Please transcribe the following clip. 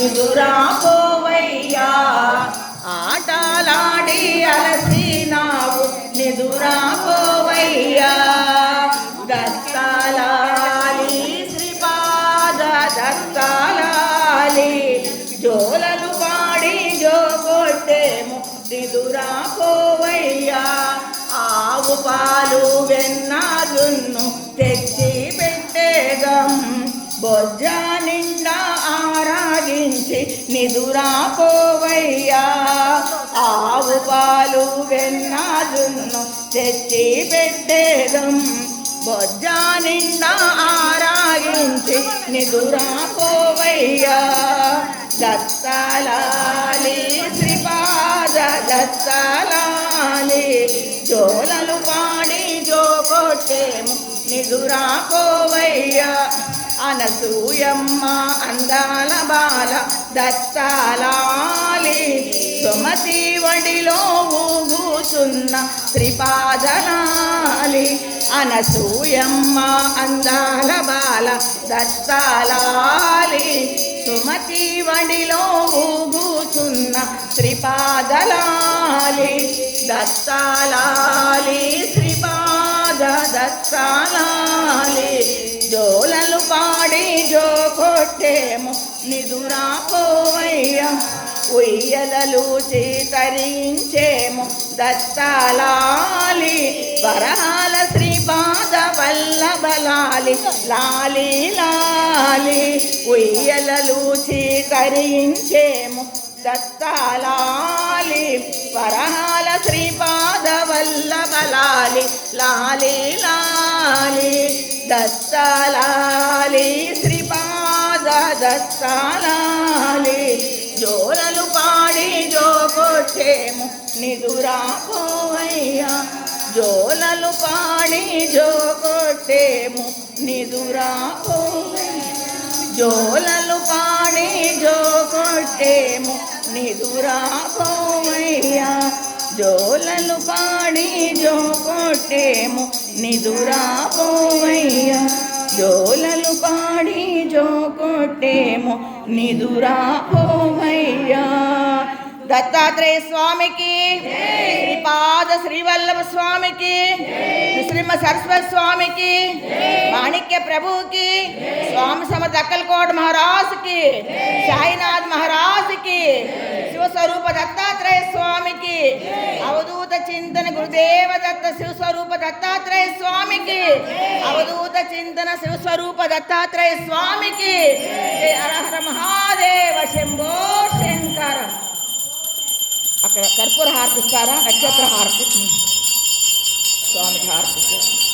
నిదురాపోవయ్యా. ఆటలాడి అలసినావు నిదురాపోవయ్యా. దత్తాలాలి శ్రీపాద దత్తాలాలి జోలలు పాడి జోగొట్టేము నిదురాపోవయ్యా. ఆవు పాలు వెన్న జున్ను తెచ్చి పెట్టేదం బొజ్జ నిండా ఆరాగించి నిదురాపోవయ్యా. ఆవు పాలు వెన్న జున్ను తెచ్చి పెట్టేదం బొజ్జ నిండా ఆరాగించి నిదురాపోవయ్యా. దత్తాలాలి శ్రీపాద దత్తాలాలి జోలలు పాడి జోగొట్టేము నిదురాపోవయ్యా. అనసూయమ్మ అందాల బాల దత్తాలాలి సుమతి వడిలో ఊగుచున్న త్రిపాదలాలి. అనసూయమ్మ అందాల బాల దత్తాలాలి సుమతి వడిలో ఊగుచున్న త్రిపాదలాలి. దత్తాలాలి శ్రీపాద దత్తాలాలి జోలలు పాడి జోగొట్టేము నిదురాపోవయ్యా. ఉయ్యలలు తరించేము దత్తాలాలి వరహాల శ్రీపాద వల్లభలాలి లాలి లాలి. ఉయ్యలలు తరించేము దత్తాలాలి వరహాల శ్రీపాద వల్లభలాలి లాలి లాలి. దత్తాలాలి శ్రీపాద దత్తాలాలి జోలలు పాడి జోగొట్టేము నిదురాపోవయ్యా. జోలలు పాడి జోగొట్టేము నిదురాపోవయ్యా. జోలలు పాడి జోగొట్టేము నిదురాపోవయ్యా. జోలలు పాడి జోగొట్టేము నిదురాపోవయ్యా. జోలలు పాడి జోగొట్టేము నిదురాపోవయ్యా. దత్తాత్రేయ స్వామికి, శ్రీపాద శ్రీవల్లభ స్వామికి, శ్రీమ సరస్వతి స్వామికి, మాణిక్య ప్రభుకి, స్వామి సమర్థ అక్కలకోట మహారాజుకి, సాయినాథ్ మహారాజుకి, శివస్వరూప దత్తాత్రేయ స్వామికి, అవధూత చింతన గురుదేవ దత్త శివస్వరూప దత్తాత్రేయ స్వామికి, అవధూత చింతన శివస్వరూప దత్తాత్రేయ స్వామికి. హర హర మహాదేవ శంభో శంకర. అక్కడ కర్పూర హారతి ఇస్తారా? నక్షత్ర హారతి స్వామికి హారతి.